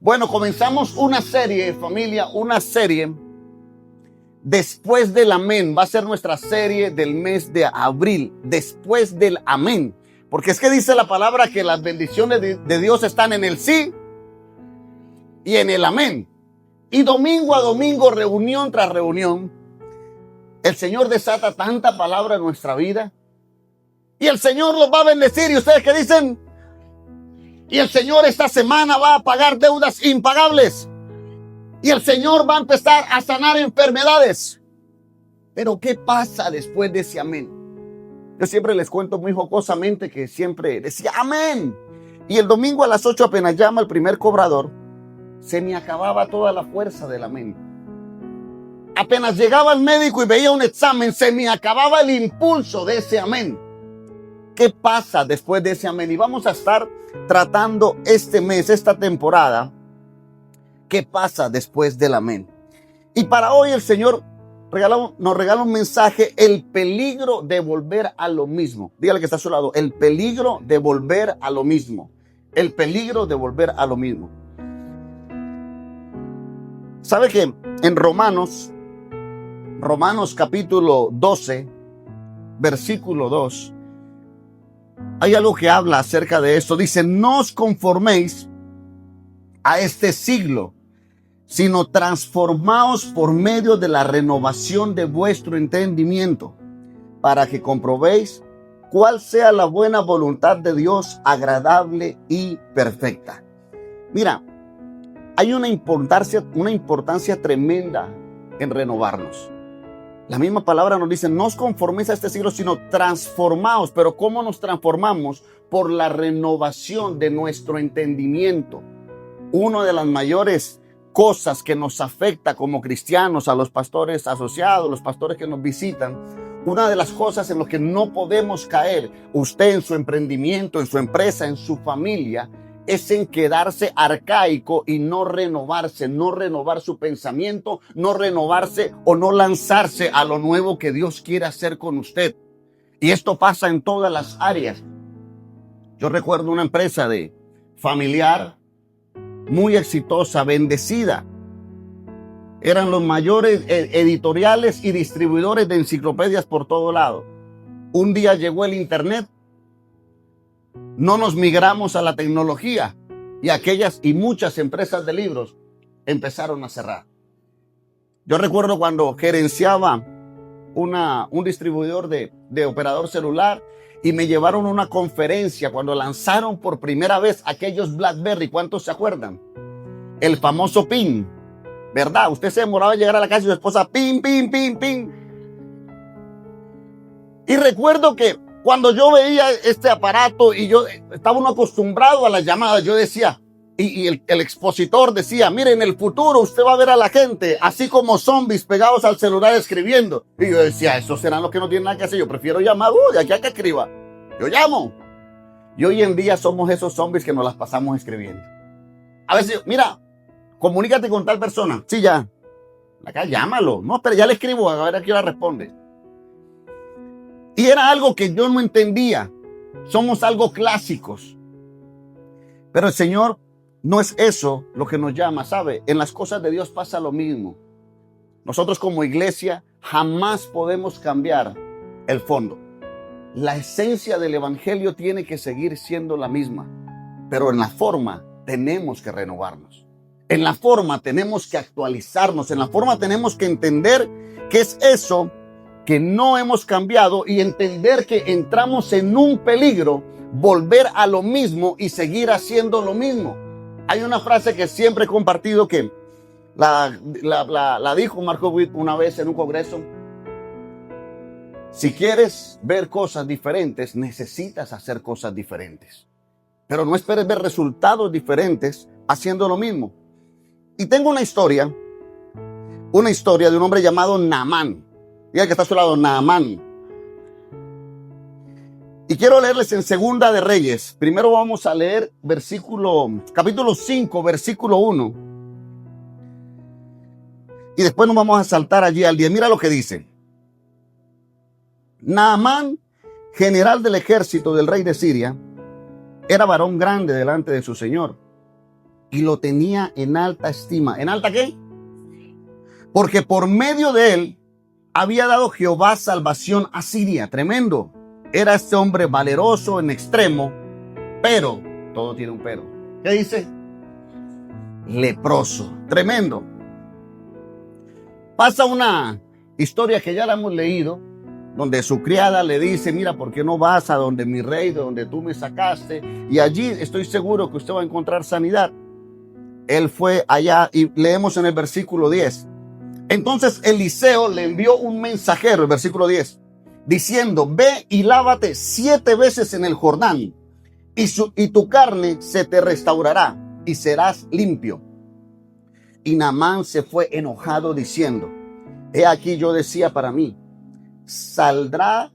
Bueno, comenzamos una serie, familia, una serie después del amén. Va a ser nuestra serie del mes de abril, después del amén. Porque es que dice la palabra que las bendiciones de Dios están en el sí y en el amén. Y domingo a domingo, reunión tras reunión, el Señor desata tanta palabra en nuestra vida. Y el Señor los va a bendecir. ¿Y ustedes qué dicen? Y el Señor esta semana va a pagar deudas impagables. Y el Señor va a empezar a sanar enfermedades. Pero ¿qué pasa después de ese amén? Yo siempre les cuento muy jocosamente que siempre decía amén. Y el domingo a las 8 apenas llama el primer cobrador, se me acababa toda la fuerza del amén. Apenas llegaba el médico y veía un examen, se me acababa el impulso de ese amén. ¿Qué pasa después de ese amén? Y vamos a estar tratando este mes, esta temporada, ¿qué pasa después del amén? Y para hoy el Señor nos regala un mensaje, el peligro de volver a lo mismo. Dígale que está a su lado, el peligro de volver a lo mismo. El peligro de volver a lo mismo. ¿Sabe que en Romanos capítulo 12, versículo 2, hay algo que habla acerca de esto? Dice, no os conforméis a este siglo, sino transformaos por medio de la renovación de vuestro entendimiento, para que comprobéis cuál sea la buena voluntad de Dios, agradable y perfecta. Mira, hay una importancia tremenda en renovarnos. La misma palabra nos dice, no os conforméis a este siglo, sino transformaos. Pero ¿cómo nos transformamos? Por la renovación de nuestro entendimiento. Una de las mayores cosas que nos afecta como cristianos, a los pastores asociados, los pastores que nos visitan, una de las cosas en las que no podemos caer, usted en su emprendimiento, en su empresa, en su familia, es en quedarse arcaico y no renovarse, no renovar su pensamiento, no renovarse o no lanzarse a lo nuevo que Dios quiere hacer con usted. Y esto pasa en todas las áreas. Yo recuerdo una empresa de familiar muy exitosa, bendecida. Eran los mayores editoriales y distribuidores de enciclopedias por todo lado. Un día llegó el internet. No nos migramos a la tecnología y aquellas y muchas empresas de libros empezaron a cerrar. Yo recuerdo cuando gerenciaba un distribuidor de operador celular y me llevaron a una conferencia cuando lanzaron por primera vez aquellos BlackBerry. ¿Cuántos se acuerdan? El famoso PIN, ¿verdad? Usted se demoraba en llegar a la casa y su esposa PIN, PIN, PIN, PIN. Y recuerdo que cuando yo veía este aparato y yo estaba uno acostumbrado a las llamadas, yo decía, y el expositor decía, mire, en el futuro usted va a ver a la gente así como zombies pegados al celular escribiendo. Y yo decía, esos serán los que no tienen nada que hacer, yo prefiero llamar, de aquí a que escriba, yo llamo. Y hoy en día somos esos zombies que nos las pasamos escribiendo. A veces, mira, comunícate con tal persona, sí, ya, acá llámalo, no, pero ya le escribo, a ver a qué hora responde. Y era algo que yo no entendía. Somos algo clásicos. Pero el Señor no es eso lo que nos llama, ¿sabe? En las cosas de Dios pasa lo mismo. Nosotros como iglesia jamás podemos cambiar el fondo. La esencia del evangelio tiene que seguir siendo la misma. Pero en la forma tenemos que renovarnos. En la forma tenemos que actualizarnos. En la forma tenemos que entender qué es eso que no hemos cambiado y entender que entramos en un peligro, volver a lo mismo y seguir haciendo lo mismo. Hay una frase que siempre he compartido que la dijo Marco Witt una vez en un congreso. Si quieres ver cosas diferentes, necesitas hacer cosas diferentes. Pero no esperes ver resultados diferentes haciendo lo mismo. Y tengo una historia de un hombre llamado Naamán. Diga que está a su lado, Naamán. Y quiero leerles en Segunda de Reyes. Primero vamos a leer capítulo 5, versículo 1. Y después nos vamos a saltar allí al 10. Mira lo que dice. Naamán, general del ejército del rey de Siria, era varón grande delante de su señor y lo tenía en alta estima. ¿En alta qué? Porque por medio de él había dado Jehová salvación a Siria. Tremendo. Era este hombre valeroso en extremo, pero, todo tiene un pero. ¿Qué dice? Leproso. Tremendo. Pasa una historia que ya la hemos leído, donde su criada le dice, mira, ¿por qué no vas a donde mi rey, de donde tú me sacaste? Y allí estoy seguro que usted va a encontrar sanidad. Él fue allá y leemos en el versículo 10. Entonces Eliseo le envió un mensajero, el versículo 10, diciendo, ve y lávate 7 veces en el Jordán, y tu carne se te restaurará y serás limpio. Y Naamán se fue enojado diciendo, he aquí yo decía para mí, saldrá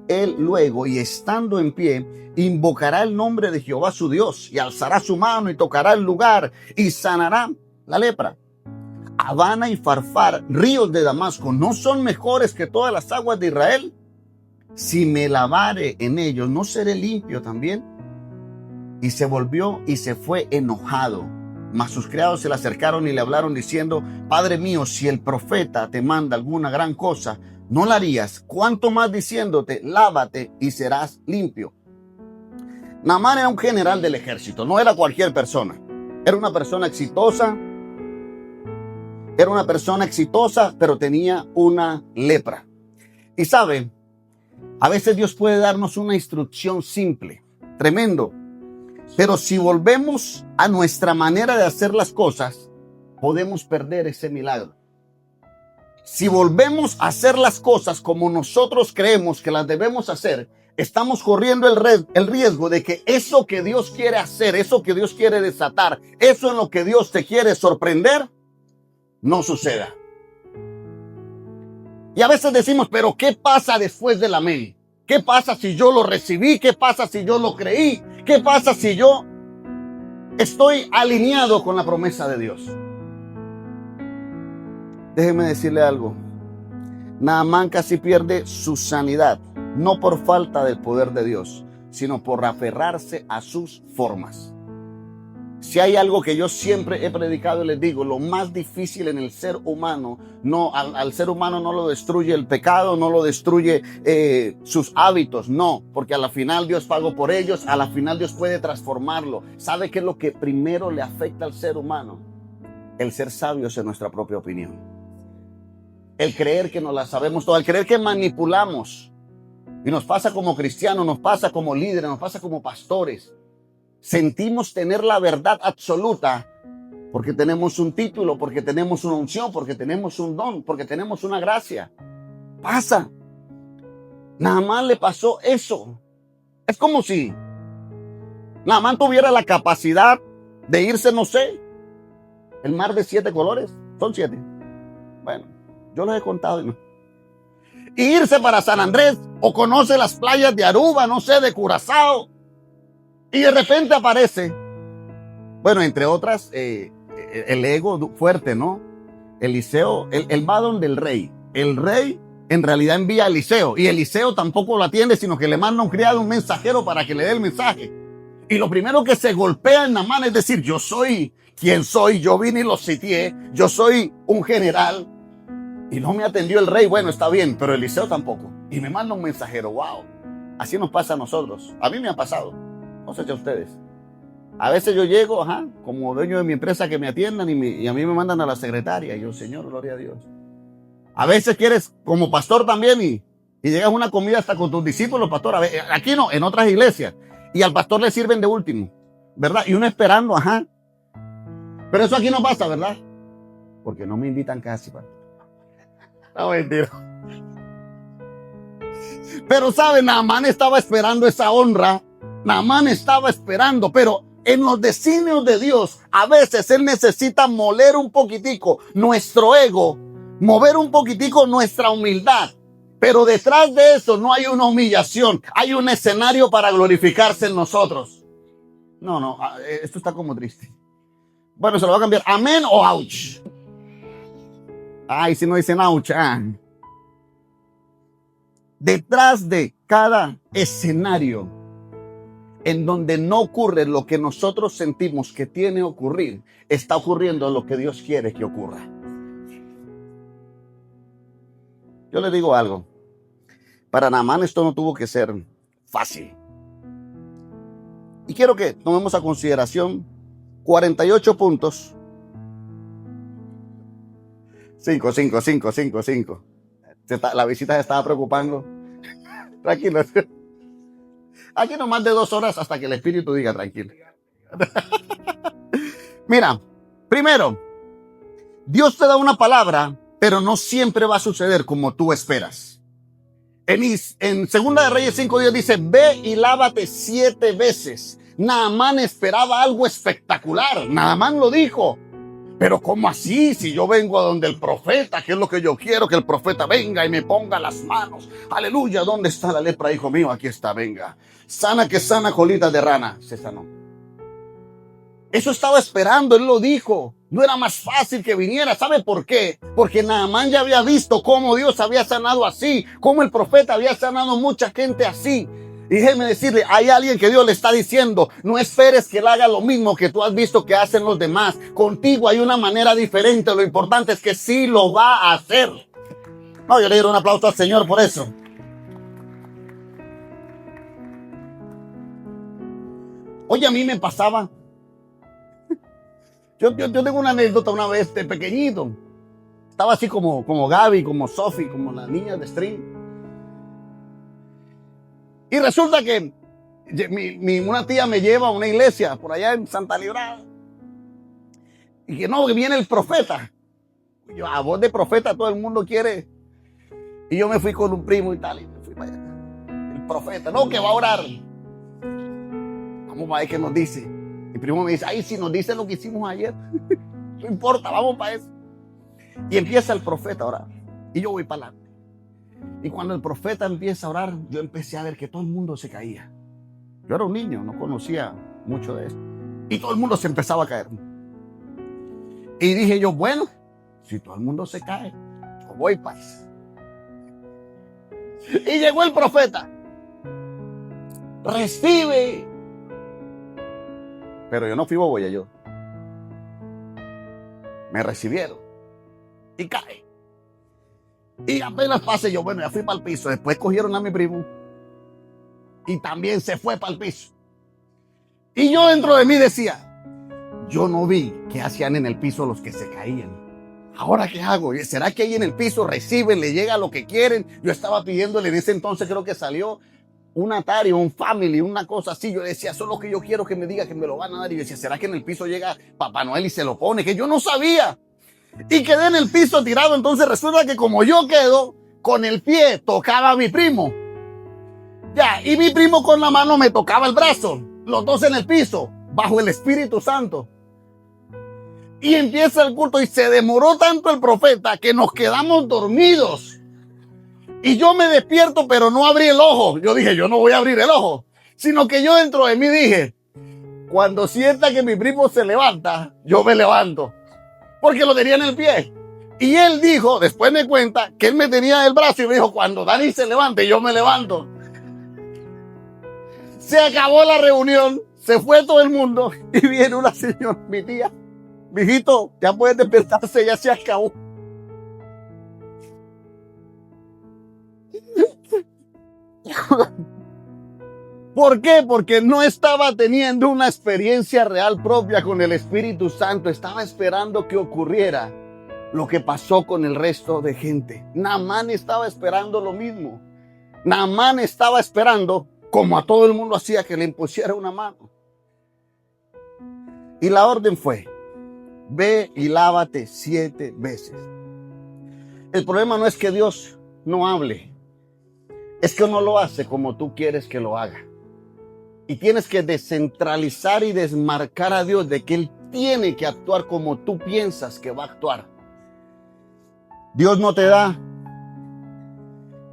él luego y estando en pie, invocará el nombre de Jehová su Dios y alzará su mano y tocará el lugar y sanará la lepra. Habana y Farfar, ríos de Damasco, ¿no son mejores que todas las aguas de Israel? Si me lavare en ellos, ¿no seré limpio también? Y se volvió y se fue enojado. Mas sus criados se le acercaron y le hablaron diciendo, Padre mío, si el profeta te manda alguna gran cosa, ¿no la harías? ¿Cuánto más diciéndote, lávate y serás limpio? Naamán era un general del ejército, no era cualquier persona. Era una persona exitosa. Era una persona exitosa, pero tenía una lepra. Y sabe, a veces Dios puede darnos una instrucción simple, tremendo. Pero si volvemos a nuestra manera de hacer las cosas, podemos perder ese milagro. Si volvemos a hacer las cosas como nosotros creemos que las debemos hacer, estamos corriendo el riesgo de que eso que Dios quiere hacer, eso que Dios quiere desatar, eso en lo que Dios te quiere sorprender, no suceda. Y a veces decimos, pero ¿qué pasa después del amén? ¿Qué pasa si yo lo recibí? ¿Qué pasa si yo lo creí? ¿Qué pasa si yo estoy alineado con la promesa de Dios? Déjeme decirle algo. Naamán casi pierde su sanidad, no por falta del poder de Dios, sino por aferrarse a sus formas. Si hay algo que yo siempre he predicado y les digo, lo más difícil en el ser humano, al ser humano no lo destruye el pecado, no lo destruye sus hábitos, no, porque a la final Dios pagó por ellos, a la final Dios puede transformarlo. ¿Sabe qué es lo que primero le afecta al ser humano? El ser sabios en nuestra propia opinión. El creer que nos la sabemos todo, el creer que manipulamos. Y nos pasa como cristianos, nos pasa como líderes, nos pasa como pastores. Sentimos tener la verdad absoluta porque tenemos un título, porque tenemos una unción, porque tenemos un don, porque tenemos una gracia. Pasa. Naamán le pasó eso. Es como si Naamán tuviera la capacidad de irse, no sé, el mar de 7 colores. Son 7. Bueno, yo los he contado. Y irse para San Andrés o conoce las playas de Aruba, no sé, de Curazao. Y de repente aparece, bueno, entre otras, el ego fuerte, ¿no? Eliseo, él va donde el rey. El rey en realidad envía a Eliseo. Y Eliseo tampoco lo atiende, sino que le manda un criado, un mensajero para que le dé el mensaje. Y lo primero que se golpea en Naamán es decir, yo soy quien soy, yo vine y lo sitié, yo soy un general. Y no me atendió el rey, bueno, está bien, pero Eliseo tampoco. Y me manda un mensajero, wow. Así nos pasa a nosotros. A mí me ha pasado. No sé si a ustedes. A veces yo llego, como dueño de mi empresa, que me atiendan y a mí me mandan a la secretaria. Y yo, Señor, gloria a Dios. A veces quieres, como pastor también, y llegas a una comida hasta con tus discípulos, pastor. A ver, aquí no, en otras iglesias. Y al pastor le sirven de último, ¿verdad? Y uno esperando, Pero eso aquí no pasa, ¿verdad? Porque no me invitan casi, pastor. No, mentira. Pero, ¿sabe? Naamán estaba esperando esa honra. Naamán estaba esperando, pero en los designios de Dios, a veces Él necesita moler un poquitico nuestro ego, mover un poquitico nuestra humildad. Pero detrás de eso no hay una humillación, hay un escenario para glorificarse en nosotros. No, esto está como triste. Bueno, se lo va a cambiar. ¿Amén o ouch? Ay, si no dicen ouch. Detrás de cada escenario en donde no ocurre lo que nosotros sentimos que tiene que ocurrir, está ocurriendo lo que Dios quiere que ocurra. Yo le digo algo. Para Naamán esto no tuvo que ser fácil. Y quiero que tomemos a consideración 48 puntos. 5. La visita se estaba preocupando. Tranquilo. Aquí no más de 2 horas hasta que el Espíritu diga tranquilo. Mira, primero, Dios te da una palabra, pero no siempre va a suceder como tú esperas. En Segunda de Reyes 5:10 dice, ve y lávate 7 veces. Naamán esperaba algo espectacular. Naamán lo dijo. Pero ¿cómo así? Si yo vengo a donde el profeta, ¿qué es lo que yo quiero? Que el profeta venga y me ponga las manos. Aleluya, ¿dónde está la lepra, hijo mío? Aquí está, venga. Sana que sana, colita de rana. Se sanó. Eso estaba esperando, él lo dijo. No era más fácil que viniera. ¿Sabe por qué? Porque Naamán ya había visto cómo Dios había sanado así, cómo el profeta había sanado mucha gente así. Y déjeme decirle, hay alguien que Dios le está diciendo, no esperes que él haga lo mismo que tú has visto que hacen los demás. Contigo hay una manera diferente. Lo importante es que sí lo va a hacer. No, yo le doy un aplauso al Señor por eso. Oye, a mí me pasaba. Yo tengo una anécdota una vez de pequeñito. Estaba así como Gaby, como Sophie, como la niña de String. Y resulta que una tía me lleva a una iglesia por allá en Santa Librada. Y que no, que viene el profeta. Y yo, a voz de profeta todo el mundo quiere. Y yo me fui con un primo y tal. Y me fui para allá. El profeta, no, que va a orar. Vamos a ver qué nos dice. Mi primo me dice, ay, si nos dice lo que hicimos ayer. No importa, vamos para eso. Y empieza el profeta a orar. Y yo voy para adelante. Y cuando el profeta empieza a orar, yo empecé a ver que todo el mundo se caía. Yo era un niño, no conocía mucho de esto. Y todo el mundo se empezaba a caer. Y dije yo, bueno, si todo el mundo se cae, yo voy para eso. Y llegó el profeta. Recibe. Pero yo no fui boboya yo. Me recibieron. Y cae. Y apenas pasé yo, bueno, ya fui para el piso. Después cogieron a mi primo. Y también se fue para el piso. Y yo dentro de mí decía, yo no vi qué hacían en el piso los que se caían. ¿Ahora qué hago? ¿Será que ahí en el piso reciben, le llega lo que quieren? Yo estaba pidiéndole en ese entonces, creo que salió un Atari, un Family, una cosa así. Yo decía, eso es lo que yo quiero que me diga que me lo van a dar. Y yo decía, ¿será que en el piso llega Papá Noel y se lo pone? Que yo no sabía. Y quedé en el piso tirado. Entonces resulta que como yo quedo, con el pie tocaba a mi primo. Ya, y mi primo con la mano me tocaba el brazo. Los dos en el piso, bajo el Espíritu Santo. Y empieza el culto y se demoró tanto el profeta que nos quedamos dormidos. Y yo me despierto, pero no abrí el ojo. Yo dije, yo no voy a abrir el ojo. Sino que yo dentro de mí dije, cuando sienta que mi primo se levanta, yo me levanto. Porque lo tenía en el pie. Y él dijo, después me cuenta, que él me tenía en el brazo y me dijo, cuando Dani se levante, yo me levanto. Se acabó la reunión, se fue todo el mundo y viene una señora, mi tía. Mijito, ya puedes despertarse, ya se acabó. ¿Por qué? Porque no estaba teniendo una experiencia real propia con el Espíritu Santo. Estaba esperando que ocurriera lo que pasó con el resto de gente. Naamán estaba esperando lo mismo. Naamán estaba esperando, como a todo el mundo hacía, que le impusiera una mano. Y la orden fue, ve y lávate 7 veces. El problema no es que Dios no hable. Es que no lo hace como tú quieres que lo haga. Y tienes que descentralizar y desmarcar a Dios de que Él tiene que actuar como tú piensas que va a actuar. Dios no te da.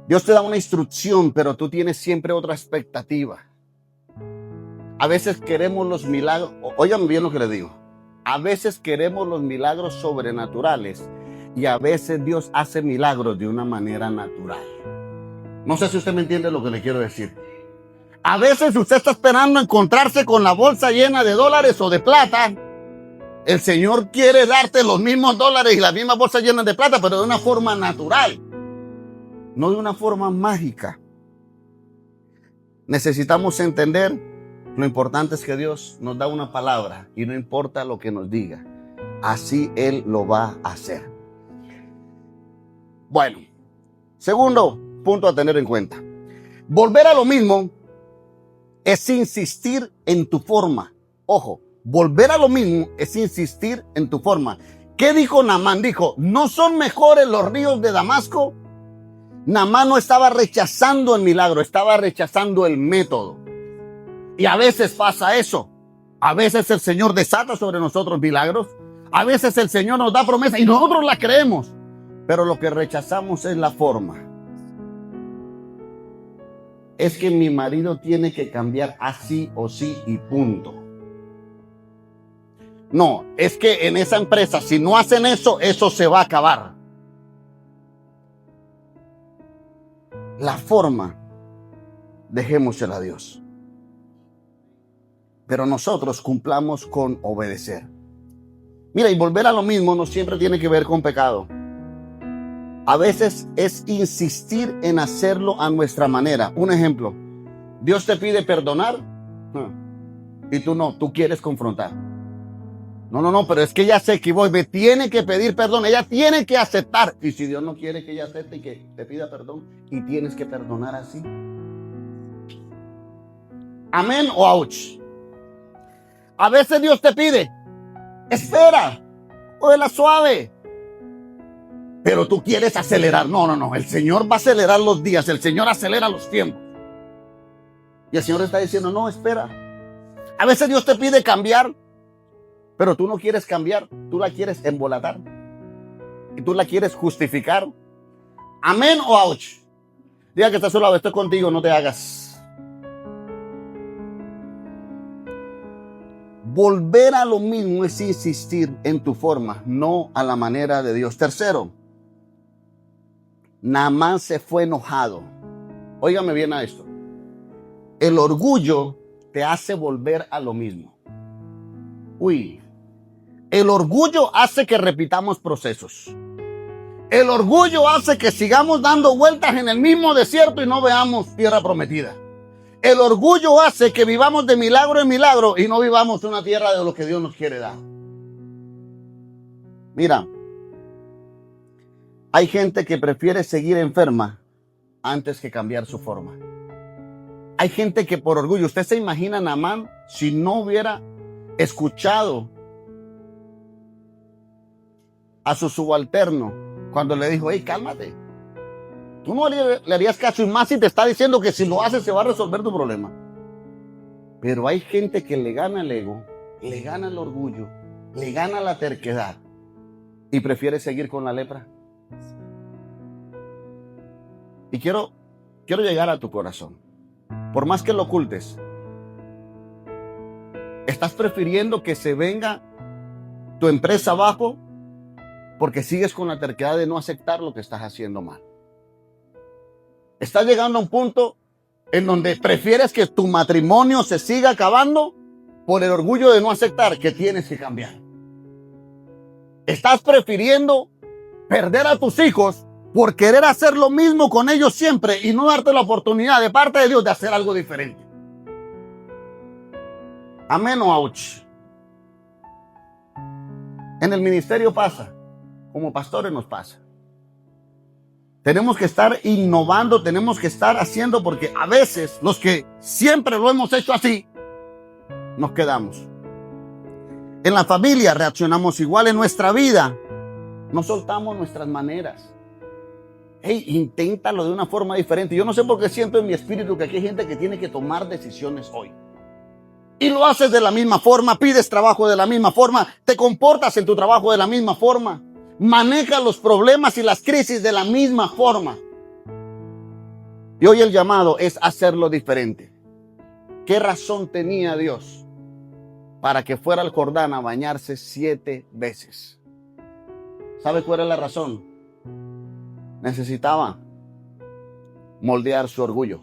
Dios te da una instrucción, pero tú tienes siempre otra expectativa. A veces queremos los milagros. Óiganme bien lo que les digo. A veces queremos los milagros sobrenaturales y a veces Dios hace milagros de una manera natural. No sé si usted me entiende lo que le quiero decir. A veces usted está esperando encontrarse con la bolsa llena de dólares o de plata. El Señor quiere darte los mismos dólares y las mismas bolsas llenas de plata, pero de una forma natural, no de una forma mágica. Necesitamos entender, lo importante es que Dios nos da una palabra y no importa lo que nos diga, así Él lo va a hacer. Bueno, segundo punto a tener en cuenta. Volver a lo mismo es insistir en tu forma. Ojo, volver a lo mismo es insistir en tu forma. ¿Qué dijo Naamán? Dijo, ¿no son mejores los ríos de Damasco? Naamán no estaba rechazando el milagro, estaba rechazando el método. Y a veces pasa eso. A veces el Señor desata sobre nosotros milagros. A veces el Señor nos da promesas y nosotros la creemos. Pero lo que rechazamos es la forma. Es que mi marido tiene que cambiar así o sí y punto. No, es que en esa empresa, si no hacen eso, eso se va a acabar. La forma, dejémosela a Dios. Pero nosotros cumplamos con obedecer. Mira, y volver a lo mismo no siempre tiene que ver con pecado. A veces es insistir en hacerlo a nuestra manera. Un ejemplo, Dios te pide perdonar y tú no, tú quieres confrontar. No, pero es que ella se equivocó, me tiene que pedir perdón, ella tiene que aceptar. Y si Dios no quiere que ella acepte y que te pida perdón, y tienes que perdonar así. Amén o ouch. A veces Dios te pide, espera, cógela suave. Pero tú quieres acelerar. No. El Señor va a acelerar los días. El Señor acelera los tiempos. Y el Señor está diciendo, no, espera. A veces Dios te pide cambiar, pero tú no quieres cambiar. Tú la quieres embolatar. Y tú la quieres justificar. Amén o ouch. Diga que está solo, estoy contigo, no te hagas. Volver a lo mismo es insistir en tu forma, no a la manera de Dios. Tercero, Naamán se fue enojado. Óigame bien a esto. El orgullo te hace volver a lo mismo. El orgullo hace que repitamos procesos. El orgullo hace que sigamos dando vueltas en el mismo desierto y no veamos tierra prometida. El orgullo hace que vivamos de milagro en milagro y no vivamos una tierra de lo que Dios nos quiere dar. Mira, hay gente que prefiere seguir enferma antes que cambiar su forma. Hay gente que por orgullo, usted se imagina a Naamán si no hubiera escuchado a su subalterno cuando le dijo, hey, cálmate. Tú no le harías caso, y más si te está diciendo que si lo haces se va a resolver tu problema. Pero hay gente que le gana el ego, le gana el orgullo, le gana la terquedad y prefiere seguir con la lepra. Y quiero llegar a tu corazón. Por más que lo ocultes, ¿estás prefiriendo que se venga tu empresa abajo porque sigues con la terquedad de no aceptar lo que estás haciendo mal? ¿Estás llegando a un punto en donde prefieres que tu matrimonio se siga acabando por el orgullo de no aceptar que tienes que cambiar? ¿Estás prefiriendo perder a tus hijos por querer hacer lo mismo con ellos siempre y no darte la oportunidad de parte de Dios de hacer algo diferente? Amén o ouch. En el ministerio pasa, como pastores nos pasa. Tenemos que estar innovando, tenemos que estar haciendo, porque a veces los que siempre lo hemos hecho así, nos quedamos. En la familia reaccionamos igual, en nuestra vida no soltamos nuestras maneras. Hey, inténtalo de una forma diferente. Yo no sé por qué siento en mi espíritu que aquí hay gente que tiene que tomar decisiones hoy. Y lo haces de la misma forma, pides trabajo de la misma forma, te comportas en tu trabajo de la misma forma, manejas los problemas y las crisis de la misma forma. Y hoy el llamado es hacerlo diferente. ¿Qué razón tenía Dios para que fuera al Jordán a bañarse 7 veces? ¿Sabe cuál es la razón? Necesitaba moldear su orgullo.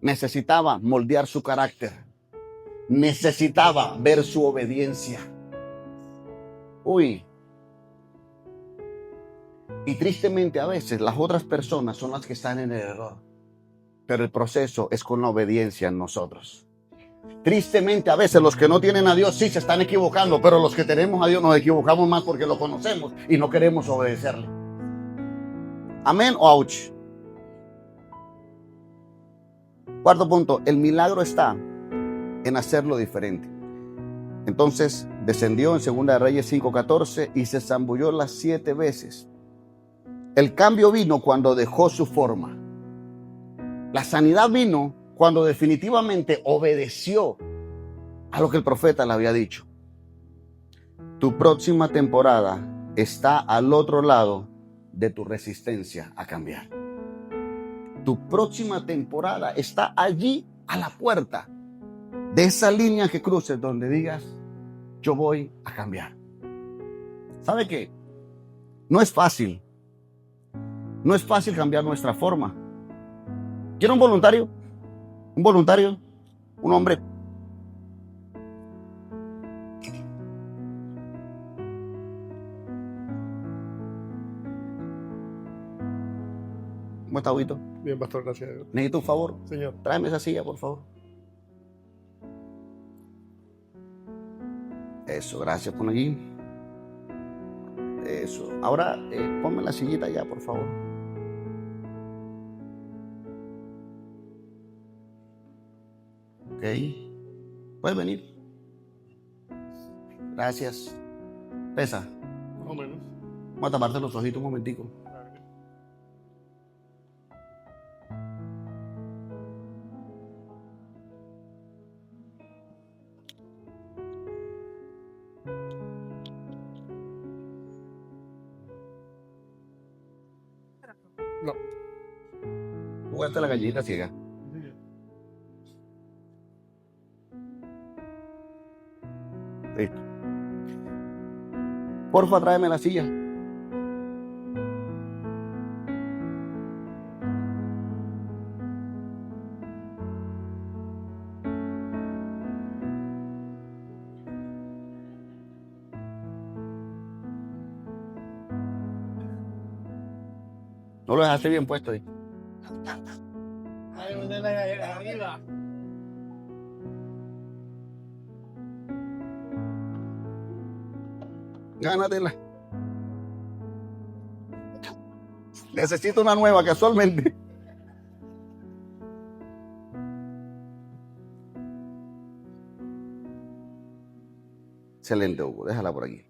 necesitaba moldear su carácter, necesitaba ver su obediencia. Uy. Y tristemente a veces las otras personas son las que están en el error, pero el proceso es con la obediencia en nosotros. Tristemente a veces los que no tienen a Dios sí se están equivocando, pero los que tenemos a Dios nos equivocamos más porque lo conocemos y no queremos obedecerle. Amén o ouch. Cuarto punto, el milagro está en hacerlo diferente. Entonces descendió en 2 Reyes 5:14 y se zambulló las 7 veces. El cambio vino cuando dejó su forma. La sanidad vino cuando definitivamente obedeció a lo que el profeta le había dicho. Tu próxima temporada está al otro lado de tu resistencia a cambiar. Tu próxima temporada está allí a la puerta de esa línea que cruces donde digas, yo voy a cambiar. ¿Sabe qué? No es fácil. No es fácil cambiar nuestra forma. ¿Quiere un voluntario? Un voluntario, un hombre. ¿Cómo está, Huito? Bien, pastor, gracias a Dios. Necesito un favor. Señor. Tráeme esa silla, por favor. Eso, gracias por allí. Eso. Ahora, ponme la sillita ya, por favor. Ok. Puedes venir. Gracias. Pesa. Más o menos. Vamos a taparte los ojitos un momentico. No. Jugaste la gallinita ciega. Listo. Porfa, tráeme la silla. No lo dejaste bien puesto ahí. Ahí donde arriba. Gánatela. Necesito una nueva casualmente. Excelente, Hugo. Déjala por aquí.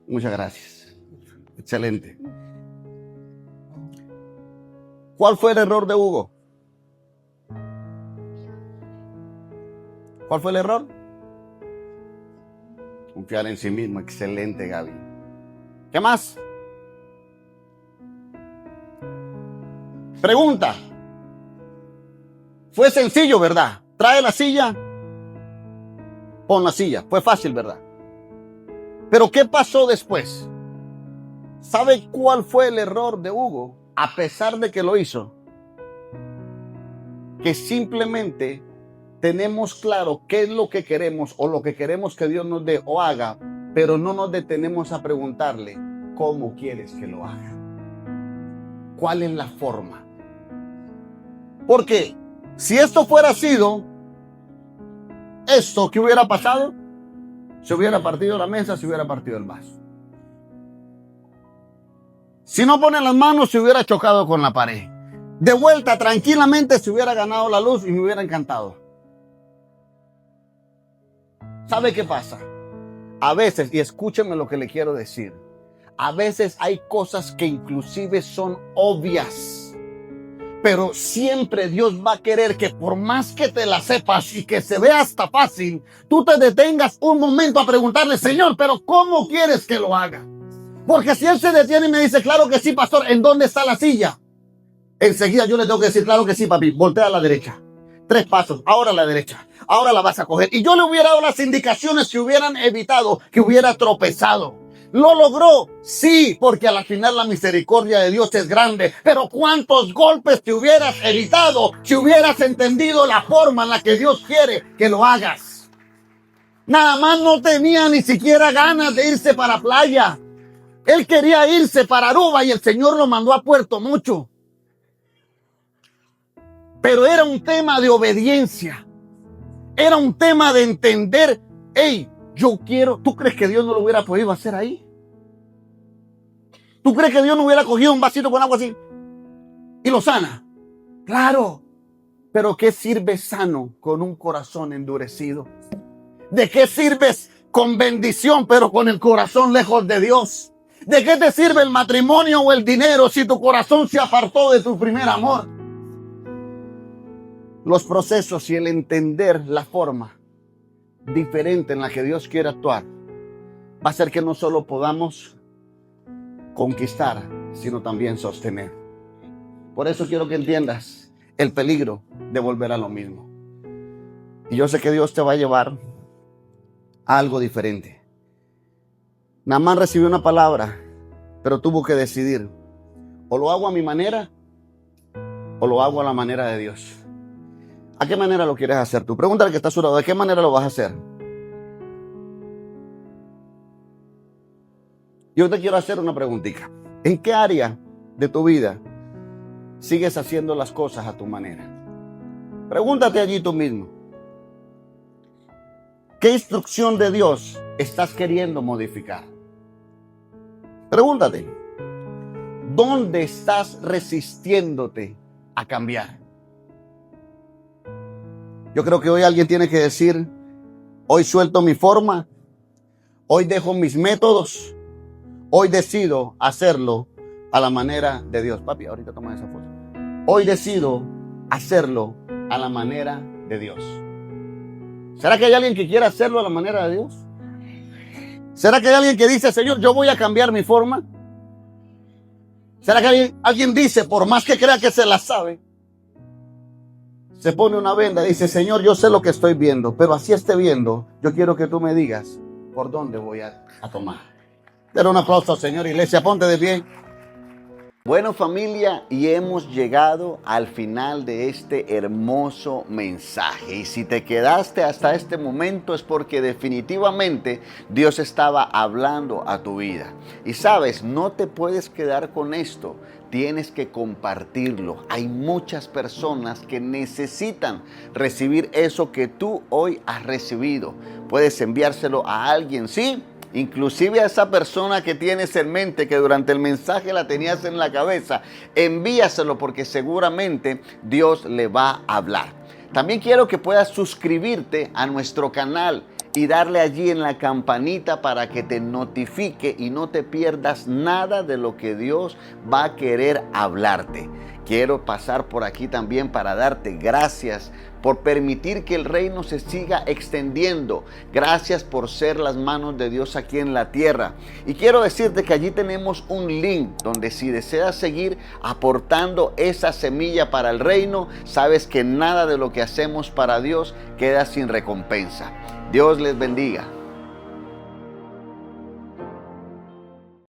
Muchas gracias. Excelente. ¿Cuál fue el error de Hugo? ¿Cuál fue el error? Confiar en sí mismo. Excelente, Gaby. ¿Qué más? Pregunta. Fue sencillo, ¿verdad? Trae la silla. Pon la silla. Fue fácil, ¿verdad? Pero ¿qué pasó después? ¿Sabe cuál fue el error de Hugo? A pesar de que lo hizo. Que simplemente tenemos claro qué es lo que queremos o lo que queremos que Dios nos dé o haga, pero no nos detenemos a preguntarle cómo quieres que lo haga. ¿Cuál es la forma? Porque si esto fuera sido esto, ¿qué hubiera pasado? Se hubiera partido la mesa, se hubiera partido el vaso. Si no pone las manos, se hubiera chocado con la pared. De vuelta, tranquilamente, se hubiera ganado la luz y me hubiera encantado. ¿Sabe qué pasa? A veces, y escúcheme lo que le quiero decir, a veces hay cosas que inclusive son obvias. Pero siempre Dios va a querer que por más que te la sepas y que se vea hasta fácil, tú te detengas un momento a preguntarle, Señor, pero ¿cómo quieres que lo haga? Porque si Él se detiene y me dice, claro que sí, pastor, ¿en dónde está la silla? Enseguida yo le tengo que decir, claro que sí, papi, voltea a la derecha. 3 pasos, ahora a la derecha, ahora la vas a coger. Y yo le hubiera dado las indicaciones que hubieran evitado, que hubiera tropezado. ¿Lo logró? Sí, porque a la final la misericordia de Dios es grande. Pero ¿cuántos golpes te hubieras evitado si hubieras entendido la forma en la que Dios quiere que lo hagas? Nada más no tenía ni siquiera ganas de irse para playa. Él quería irse para Aruba y el Señor lo mandó a Puerto Mocho. Pero era un tema de obediencia. Era un tema de entender, hey, yo quiero. ¿Tú crees que Dios no lo hubiera podido hacer ahí? ¿Tú crees que Dios no hubiera cogido un vasito con agua así y lo sana? Claro. Pero ¿qué sirve sano con un corazón endurecido? ¿De qué sirves con bendición pero con el corazón lejos de Dios? ¿De qué te sirve el matrimonio o el dinero si tu corazón se apartó de tu primer amor? Los procesos y el entender la forma diferente en la que Dios quiere actuar va a hacer que no solo podamos conquistar, sino también sostener. Por eso quiero que entiendas el peligro de volver a lo mismo. Y yo sé que Dios te va a llevar a algo diferente. Naamán recibió una palabra, pero tuvo que decidir: o lo hago a mi manera o lo hago a la manera de Dios. ¿A qué manera lo quieres hacer tú? Pregúntale al que está a su lado, ¿de qué manera lo vas a hacer? Yo te quiero hacer una preguntita. ¿En qué área de tu vida sigues haciendo las cosas a tu manera? Pregúntate allí tú mismo. ¿Qué instrucción de Dios estás queriendo modificar? Pregúntate. ¿Dónde estás resistiéndote a cambiar? Yo creo que hoy alguien tiene que decir: hoy suelto mi forma, hoy dejo mis métodos, hoy decido hacerlo a la manera de Dios. Papi, ahorita toma esa foto. Hoy decido hacerlo a la manera de Dios. ¿Será que hay alguien que quiera hacerlo a la manera de Dios? ¿Será que hay alguien que dice: Señor, yo voy a cambiar mi forma? ¿Será que alguien dice, por más que crea que se la sabe, se pone una venda y dice: Señor, yo sé lo que estoy viendo, pero así esté viendo, yo quiero que tú me digas por dónde voy a tomar? Dale un aplauso, Señor. Iglesia, ponte de pie. Bueno, familia, y hemos llegado al final de este hermoso mensaje. Y si te quedaste hasta este momento es porque definitivamente Dios estaba hablando a tu vida. Y sabes, no te puedes quedar con esto. Tienes que compartirlo. Hay muchas personas que necesitan recibir eso que tú hoy has recibido. Puedes enviárselo a alguien, ¿sí? Inclusive a esa persona que tienes en mente, que durante el mensaje la tenías en la cabeza, envíaselo porque seguramente Dios le va a hablar. También quiero que puedas suscribirte a nuestro canal y darle allí en la campanita para que te notifique y no te pierdas nada de lo que Dios va a querer hablarte. Quiero pasar por aquí también para darte gracias por permitir que el reino se siga extendiendo. Gracias por ser las manos de Dios aquí en la tierra. Y quiero decirte que allí tenemos un link donde si deseas seguir aportando esa semilla para el reino, sabes que nada de lo que hacemos para Dios queda sin recompensa. Dios les bendiga.